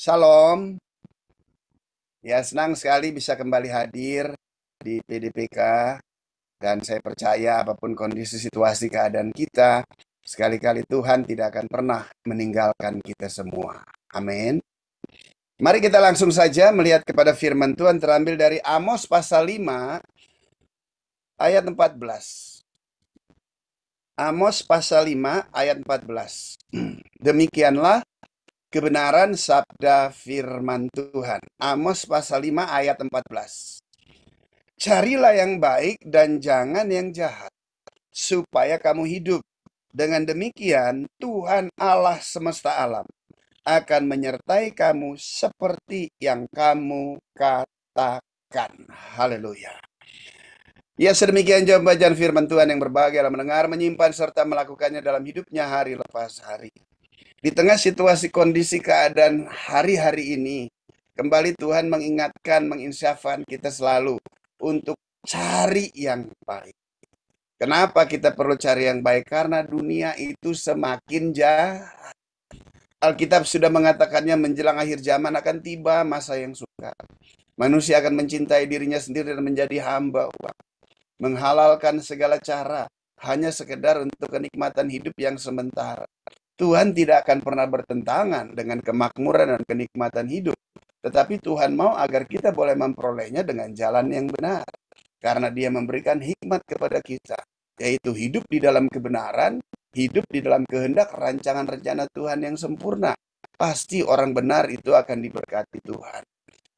Shalom, ya senang sekali bisa kembali hadir di PDPK dan saya percaya apapun kondisi situasi keadaan kita, sekali-kali Tuhan tidak akan pernah meninggalkan kita semua. Amin. Mari kita langsung saja melihat kepada firman Tuhan terambil dari Amos pasal 5 ayat 14. Amos pasal 5 ayat 14. Demikianlah kebenaran sabda firman Tuhan. Amos pasal 5 ayat 14. Carilah yang baik dan jangan yang jahat, supaya kamu hidup. Dengan demikian, Tuhan Allah semesta alam akan menyertai kamu seperti yang kamu katakan. Haleluya. Ya, sedemikian jawab bacaan firman Tuhan yang berbahagia dalam mendengar, menyimpan, serta melakukannya dalam hidupnya hari lepas hari. Di tengah situasi kondisi keadaan hari-hari ini, kembali Tuhan mengingatkan, menginsyafkan kita selalu untuk cari yang baik. Kenapa kita perlu cari yang baik? Karena dunia itu semakin jahat. Alkitab sudah mengatakannya, menjelang akhir zaman akan tiba masa yang sukar. Manusia akan mencintai dirinya sendiri dan menjadi hamba uang, menghalalkan segala cara hanya sekedar untuk kenikmatan hidup yang sementara. Tuhan tidak akan pernah bertentangan dengan kemakmuran dan kenikmatan hidup, tetapi Tuhan mau agar kita boleh memperolehnya dengan jalan yang benar. Karena Dia memberikan hikmat kepada kita, yaitu hidup di dalam kebenaran, hidup di dalam kehendak rancangan rencana Tuhan yang sempurna. Pasti orang benar itu akan diberkati Tuhan.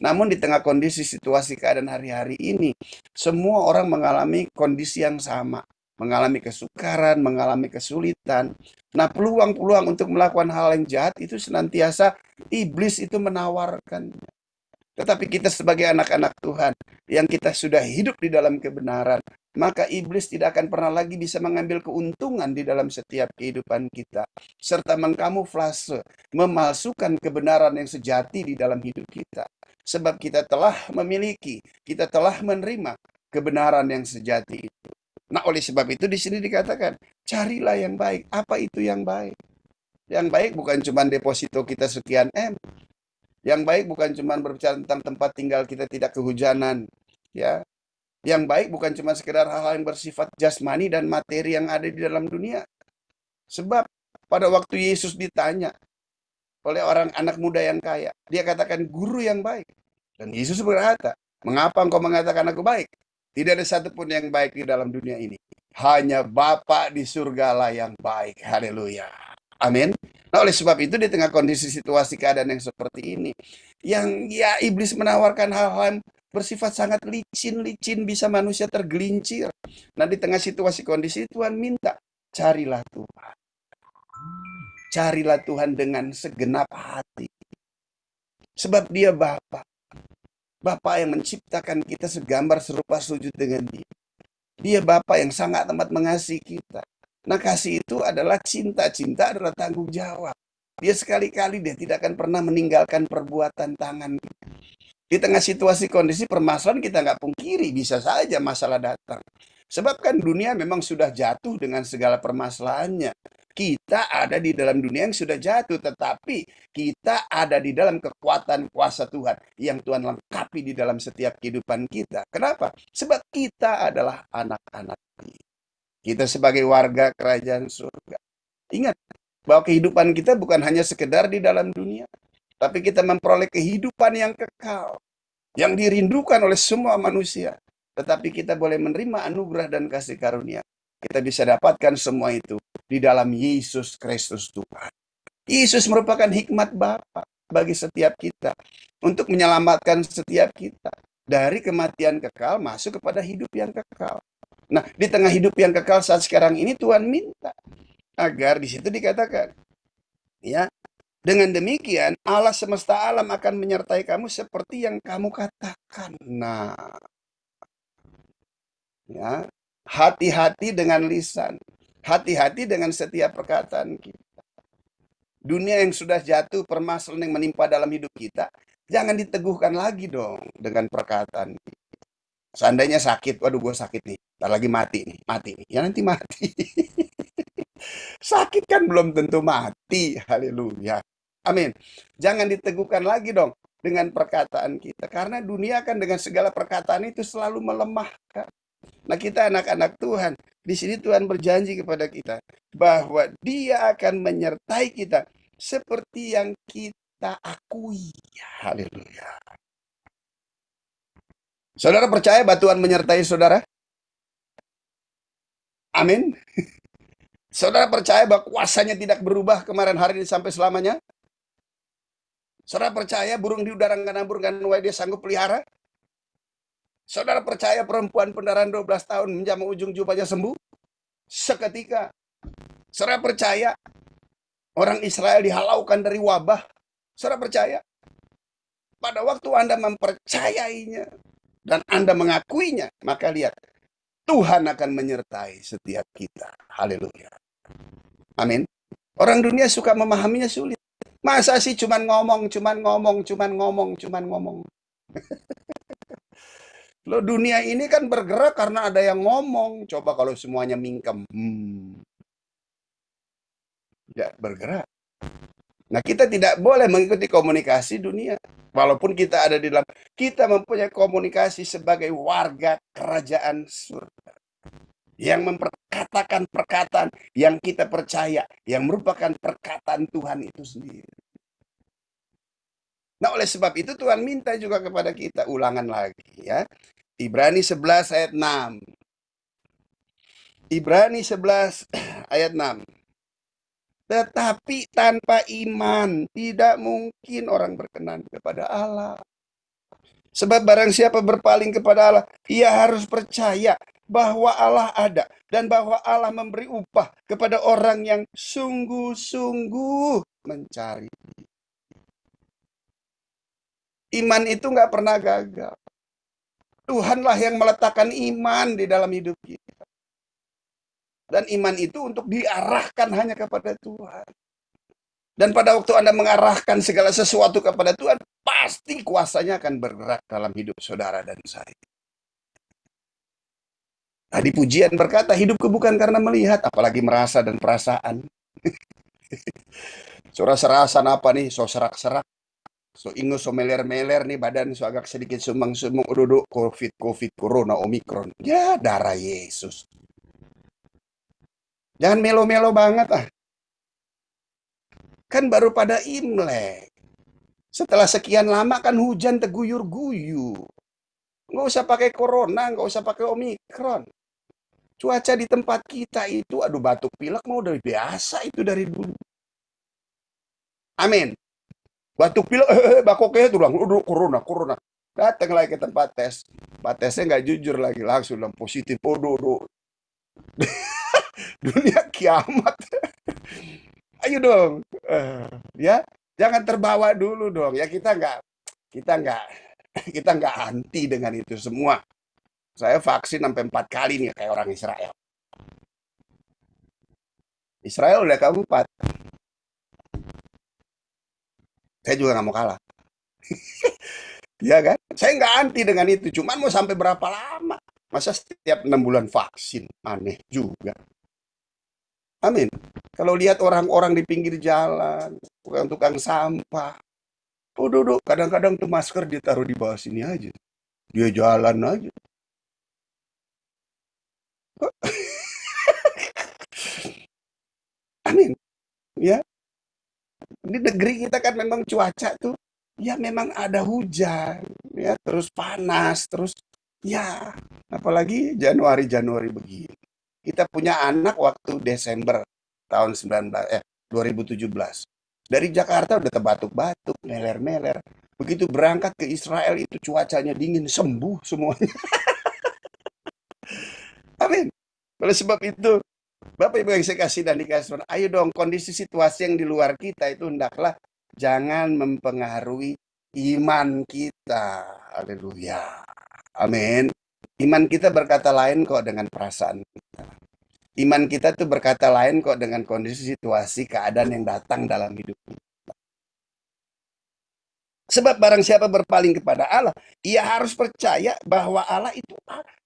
Namun di tengah kondisi situasi keadaan hari-hari ini, semua orang mengalami kondisi yang sama. Mengalami kesukaran, mengalami kesulitan. Nah, peluang-peluang untuk melakukan hal yang jahat itu senantiasa iblis itu menawarkan. Tetapi kita sebagai anak-anak Tuhan, yang kita sudah hidup di dalam kebenaran, maka iblis tidak akan pernah lagi bisa mengambil keuntungan di dalam setiap kehidupan kita, serta mengkamuflase, memalsukan kebenaran yang sejati di dalam hidup kita. Sebab kita telah memiliki, kita telah menerima kebenaran yang sejati itu. Nah, oleh sebab itu di sini dikatakan, carilah yang baik. Apa itu yang baik? Yang baik bukan cuma deposito kita sekian M. Yang baik bukan cuma berbicara tentang tempat tinggal kita tidak kehujanan, ya. Yang baik bukan cuma sekedar hal-hal yang bersifat jasmani dan materi yang ada di dalam dunia. Sebab pada waktu Yesus ditanya oleh orang anak muda yang kaya, dia katakan guru yang baik. Dan Yesus berkata, mengapa engkau mengatakan aku baik? Tidak ada satupun yang baik di dalam dunia ini. Hanya Bapa di surgalah yang baik. Haleluya. Amin. Nah, oleh sebab itu di tengah kondisi situasi keadaan yang seperti ini, yang ya iblis menawarkan hal-hal yang bersifat sangat licin-licin, bisa manusia tergelincir. Nah, di tengah situasi kondisi Tuhan minta, carilah Tuhan. Carilah Tuhan dengan segenap hati. Sebab Dia Bapa. Bapa yang menciptakan kita segambar serupa sujud dengan Dia. Dia Bapa yang sangat amat mengasihi kita. Nah, kasih itu adalah cinta. Cinta adalah tanggung jawab. Dia sekali-kali dia tidak akan pernah meninggalkan perbuatan tangan kita. Di tengah situasi kondisi permasalahan kita nggak pungkiri, bisa saja masalah datang. Sebab kan dunia memang sudah jatuh dengan segala permasalahannya. Kita ada di dalam dunia yang sudah jatuh, tetapi kita ada di dalam kekuatan kuasa Tuhan yang Tuhan lengkapi di dalam setiap kehidupan kita. Kenapa? Sebab kita adalah anak-anak Dia. Kita sebagai warga kerajaan surga. Ingat bahwa kehidupan kita bukan hanya sekedar di dalam dunia, tapi kita memperoleh kehidupan yang kekal, yang dirindukan oleh semua manusia. Tetapi kita boleh menerima anugerah dan kasih karunia. Kita bisa dapatkan semua itu di dalam Yesus Kristus Tuhan. Yesus merupakan hikmat Bapa bagi setiap kita untuk menyelamatkan setiap kita dari kematian kekal masuk kepada hidup yang kekal. Nah, di tengah hidup yang kekal saat sekarang ini Tuhan minta agar di situ dikatakan, ya, dengan demikian Allah semesta alam akan menyertai kamu seperti yang kamu katakan. Nah, ya, hati-hati dengan lisan, hati-hati dengan setiap perkataan kita. Dunia yang sudah jatuh, permasalahan yang menimpa dalam hidup kita, jangan diteguhkan lagi dong dengan perkataan. Seandainya sakit, waduh gue sakit nih, ntar lagi mati nih, ya nanti mati. Sakit kan belum tentu mati, haleluya. Amin. Jangan diteguhkan lagi dong dengan perkataan kita. Karena dunia kan dengan segala perkataan itu selalu melemahkan. Nah, kita anak-anak Tuhan, di sini Tuhan berjanji kepada kita bahwa Dia akan menyertai kita seperti yang kita akui. Haleluya. Saudara percaya bahwa Tuhan menyertai saudara? Amin. Saudara percaya bahwa kuasanya tidak berubah kemarin, hari ini, sampai selamanya? Saudara percaya burung di udara nggak nabur, nggak nuai, Dia sanggup pelihara? Saudara percaya perempuan pendarahan 12 tahun menjamah ujung jubahnya sembuh seketika? Saudara percaya orang Israel dihalaukan dari wabah? Saudara percaya? Pada waktu Anda mempercayainya dan Anda mengakuinya, maka lihat, Tuhan akan menyertai setiap kita. Haleluya. Amin. Orang dunia suka memahaminya sulit. Masa sih cuman ngomong, cuman ngomong, cuman ngomong, cuman ngomong. Loh, dunia ini kan bergerak karena ada yang ngomong. Coba kalau semuanya mingkem. Tidak bergerak. Nah, kita tidak boleh mengikuti komunikasi dunia. Walaupun kita ada di dalam, kita mempunyai komunikasi sebagai warga kerajaan surga. Yang memperkatakan perkataan yang kita percaya, yang merupakan perkataan Tuhan itu sendiri. Nah, oleh sebab itu Tuhan minta juga kepada kita, ulangan lagi ya. Ibrani 11 ayat 6. Ibrani 11 ayat 6. Tetapi tanpa iman tidak mungkin orang berkenan kepada Allah. Sebab barang siapa berpaling kepada Allah, ia harus percaya bahwa Allah ada dan bahwa Allah memberi upah kepada orang yang sungguh-sungguh mencari. Iman itu nggak pernah gagal. Tuhanlah yang meletakkan iman di dalam hidup kita. Dan iman itu untuk diarahkan hanya kepada Tuhan. Dan pada waktu Anda mengarahkan segala sesuatu kepada Tuhan, pasti kuasanya akan bergerak dalam hidup saudara dan saya. Tadi pujian berkata, hidupku bukan karena melihat, apalagi merasa dan perasaan. So rasa-rasan apa nih, so serak-serak, so ingus, so meler-meler nih badan, so agak sedikit sumang-sumang, duduk, COVID, corona, omikron. Ya, darah Yesus. Jangan melo-melo banget ah. Kan baru pada Imlek. Setelah sekian lama kan hujan teguyur-guyur. Nggak usah pakai corona, nggak usah pakai omikron. Cuaca di tempat kita itu, aduh, batuk pilek mau udah biasa itu dari dulu. Amin. Batuk pilek, bakoknya tuh bilang, udah corona. Datang lagi ke tempat tes. Tempat tesnya nggak jujur lagi, langsung bilang positif. Aduh. Dunia kiamat. Ayo dong, ya, jangan terbawa dulu dong. Ya kita nggak anti dengan itu semua. Saya vaksin sampai 4 kali nih kayak orang Israel. Israel udah keempat. Saya juga nggak mau kalah. Ya kan? Saya nggak anti dengan itu. Cuman mau sampai berapa lama? Masa setiap 6 bulan vaksin? Aneh juga. Amin. Kalau lihat orang-orang di pinggir jalan, tukang-tukang sampah, duduk, kadang-kadang tuh masker ditaruh di bawah sini aja. Dia jalan aja. Amin. Ya, di negeri kita kan memang cuaca tuh, ya memang ada hujan, ya terus panas, terus ya, apalagi Januari begini. Kita punya anak waktu Desember tahun 2017. Dari Jakarta udah terbatuk-batuk, meler-meler. Begitu berangkat ke Israel itu cuacanya dingin, sembuh semuanya. Amin. Oleh sebab itu, Bapak Ibu yang saya kasih dan dikasih, ayo dong, kondisi situasi yang di luar kita itu hendaklah jangan mempengaruhi iman kita. Haleluya. Amin. Iman kita berkata lain kok dengan perasaan kita. Iman kita tuh berkata lain kok dengan kondisi situasi keadaan yang datang dalam hidup kita. Sebab barang siapa berpaling kepada Allah, ia harus percaya bahwa Allah itu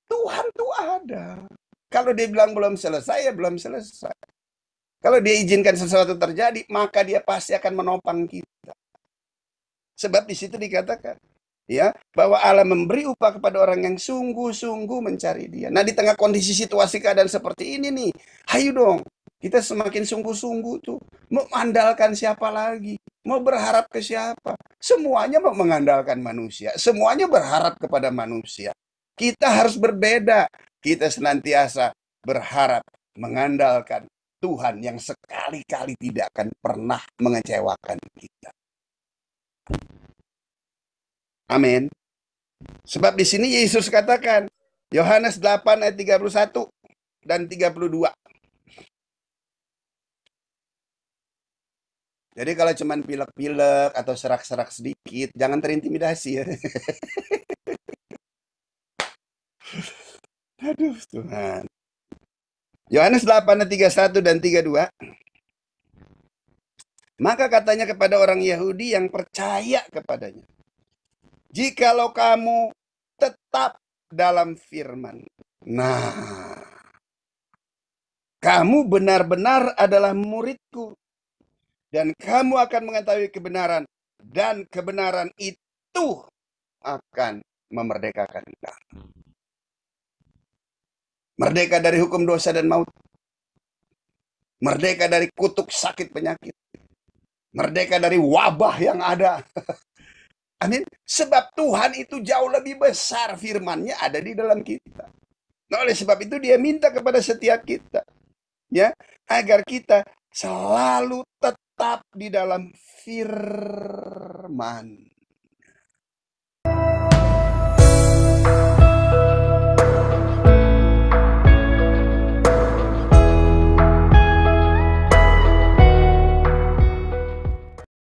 Tuhan tuh ada. Kalau dia bilang belum selesai, ya belum selesai. Kalau dia izinkan sesuatu terjadi, maka dia pasti akan menopang kita. Sebab di situ dikatakan, ya, bahwa Allah memberi upah kepada orang yang sungguh-sungguh mencari Dia. Nah, di tengah kondisi situasi keadaan seperti ini nih, ayo dong, kita semakin sungguh-sungguh tuh. Mau mengandalkan siapa lagi? Mau berharap ke siapa? Semuanya mau mengandalkan manusia. Semuanya berharap kepada manusia. Kita harus berbeda. Kita senantiasa berharap mengandalkan Tuhan yang sekali-kali tidak akan pernah mengecewakan kita. Amin. Sebab di sini Yesus katakan, Yohanes 8 ayat 31 dan 32. Jadi kalau cuman pilek-pilek atau serak-serak sedikit, jangan terintimidasi ya. Aduh Tuhan. Yohanes 8 ayat 31 dan 32. Maka katanya kepada orang Yahudi yang percaya kepadanya, jikalau kamu tetap dalam firman, nah, kamu benar-benar adalah muridku, dan kamu akan mengetahui kebenaran, dan kebenaran itu akan memerdekakan kamu. Merdeka dari hukum dosa dan maut. Merdeka dari kutuk sakit penyakit. Merdeka dari wabah yang ada. Amin. Sebab Tuhan itu jauh lebih besar, firman-Nya ada di dalam kita. Nah, oleh sebab itu dia minta kepada setiap kita, ya, agar kita selalu tetap di dalam firman.